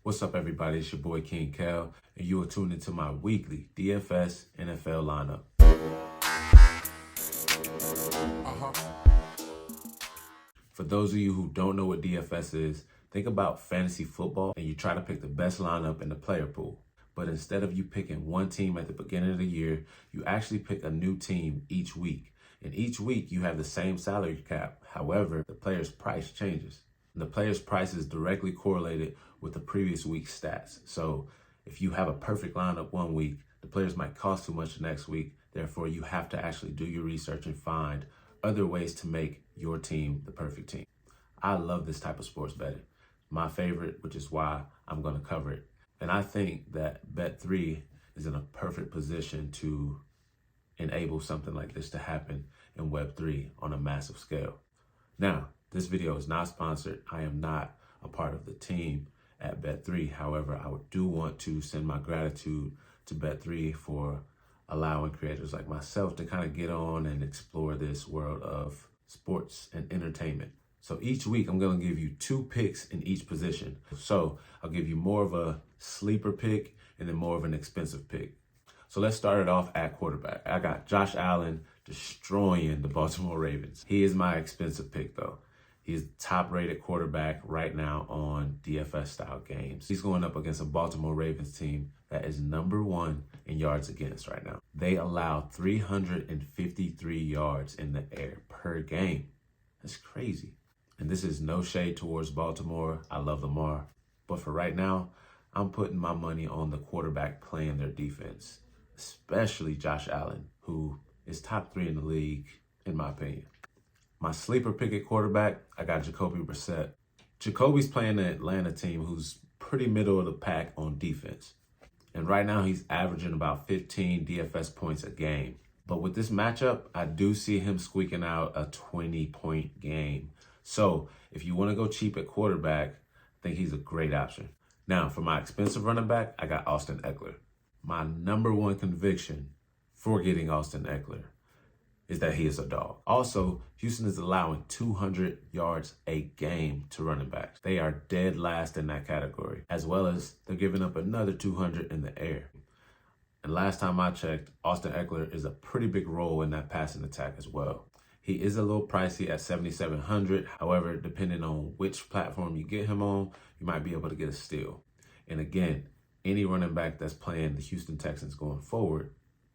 What's up, everybody? It's your boy King Kel, and you are tuned into my weekly DFS NFL lineup. For those of you who don't know what DFS is, think about fantasy football and you try to pick the best lineup in the player pool. But instead of you picking one team at the beginning of the year, you actually pick a new team each week. And each week you have the same salary cap. However, the player's price changes. And the player's price is directly correlated with the previous week's stats. So if you have a perfect lineup one week, the players might cost too much next week. Therefore, you have to actually do your research and find other ways to make your team the perfect team. I love this type of sports betting. My favorite, which is why I'm going to cover it. And I think that Bet3 is in a perfect position to enable something like this to happen in Web3 on a massive scale. Now, this video is not sponsored. I am not a part of the team at Bet3. However, I do want to send my gratitude to Bet3 for allowing creators like myself to kind of get on and explore this world of sports and entertainment. So each week I'm going to give you 2 picks in each position. So I'll give you more of a sleeper pick and then more of an expensive pick. So let's start it off at quarterback. I got Josh Allen destroying the Baltimore Ravens. He is my expensive pick though. He's the top rated quarterback right now on DFS style games. He's going up against a Baltimore Ravens team that is number 1 in yards against right now. They allow 353 yards in the air per game. That's crazy. And this is no shade towards Baltimore. I love Lamar. But for right now, I'm putting my money on the quarterback playing their defense, especially Josh Allen, who is top 3 in the league, in my opinion. My sleeper pick at quarterback, I got Jacoby Brissette. Jacoby's playing the Atlanta team who's pretty middle of the pack on defense. And right now he's averaging about 15 DFS points a game. But with this matchup, I do see him squeaking out a 20-point game. So if you want to go cheap at quarterback, I think he's a great option. Now, for my expensive running back, I got Austin Ekeler. My number 1 conviction for getting Austin Ekeler is that he is a dog. Also, Houston is allowing 200 yards a game to running backs. They are dead last in that category, as well as they're giving up another 200 in the air. And last time I checked, Austin Ekeler is a pretty big role in that passing attack as well. He is a little pricey at $7,700. However, depending on which platform you get him on, you might be able to get a steal. And again, any running back that's playing the Houston Texans going forward,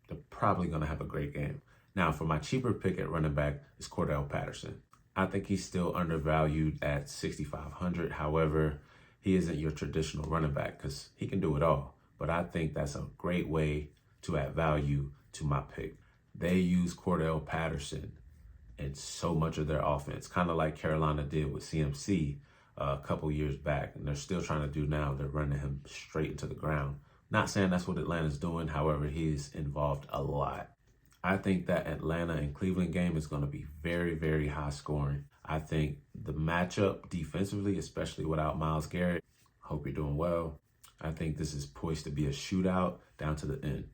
they're probably going to have a great game. Now, for my cheaper pick at running back is Cordell Patterson. I think he's still undervalued at $6,500. However, he isn't your traditional running back because he can do it all. But I think that's a great way to add value to my pick. They use Cordell Patterson in so much of their offense, kind of like Carolina did with CMC a couple years back, and they're still trying to do now. They're running him straight into the ground. Not saying that's what Atlanta's doing. However, he's involved a lot. I think that Atlanta and Cleveland game is going to be very, very high scoring. I think the matchup defensively, especially without Myles Garrett, hope you're doing well. I think this is poised to be a shootout down to the end.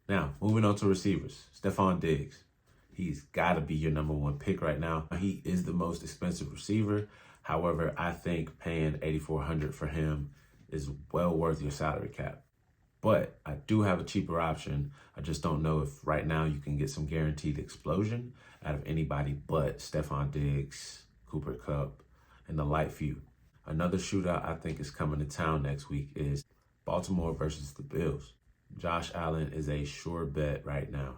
Now, moving on to receivers, Stefan Diggs. He's got to be your number 1 pick right now. He is the most expensive receiver. However, I think paying $8,400 for him is well worth your salary cap. But I do have a cheaper option. I just don't know if right now you can get some guaranteed explosion out of anybody but Stefan Diggs, Cooper Kupp, and the light few. Another shootout I think is coming to town next week is Baltimore versus the Bills. Josh Allen is a sure bet right now,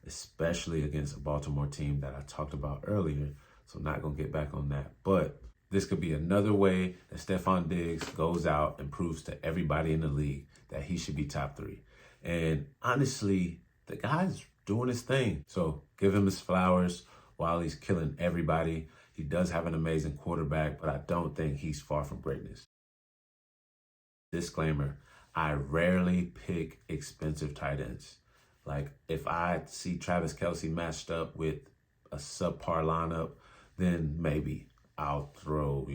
especially against a Baltimore team that I talked about earlier. So I'm not going to get back on that. But this could be another way that Stefan Diggs goes out and proves to everybody in the league that he should be top 3. And honestly, the guy's doing his thing. So give him his flowers while he's killing everybody. He does have an amazing quarterback, but I don't think he's far from greatness. Disclaimer, I rarely pick expensive tight ends. Like if I see Travis Kelce matched up with a subpar lineup, then maybe I'll throw,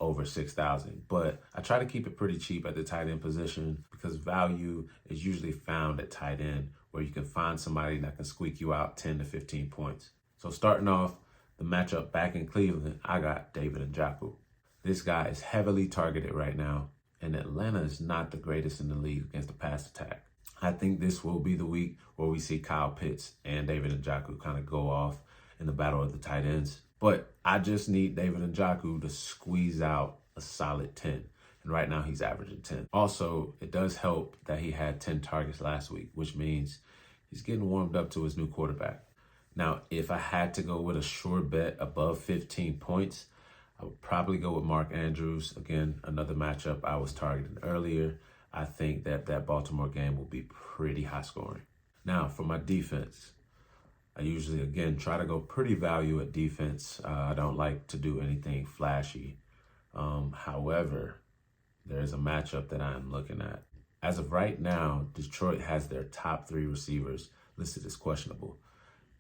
over 6,000. But I try to keep it pretty cheap at the tight end position because value is usually found at tight end where you can find somebody that can squeak you out 10 to 15 points. So starting off the matchup back in Cleveland, I got David Njoku. This guy is heavily targeted right now. and Atlanta is not the greatest in the league against the pass attack. I think this will be the week where we see Kyle Pitts and David Njoku kind of go off in the battle of the tight ends. But I just need David Njoku to squeeze out a solid 10. And right now he's averaging 10. Also, it does help that he had 10 targets last week, which means he's getting warmed up to his new quarterback. Now, if I had to go with a sure bet above 15 points, I would probably go with Mark Andrews. Again, another matchup I was targeting earlier. I think that Baltimore game will be pretty high scoring. Now, for my defense, I usually, again, try to go pretty value at defense. I don't like to do anything flashy. However, there's a matchup that I am looking at. As of right now, Detroit has their top 3 receivers listed as questionable.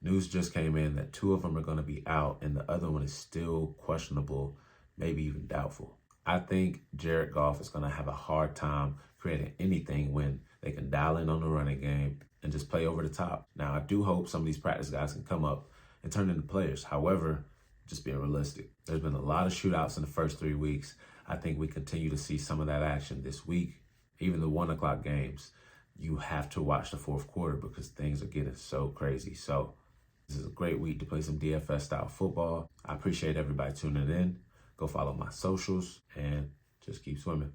News just came in that 2 of them are going to be out and the other one is still questionable, maybe even doubtful. I think Jared Goff is going to have a hard time creating anything when they can dial in on the running game and just play over the top. Now, I do hope some of these practice guys can come up and turn into players. However, just being realistic, there's been a lot of shootouts in the first 3 weeks. I think we continue to see some of that action this week. Even the 1 o'clock games, you have to watch the fourth quarter because things are getting so crazy. So this is a great week to play some DFS style football. I appreciate everybody tuning in. Go follow my socials and just keep swimming.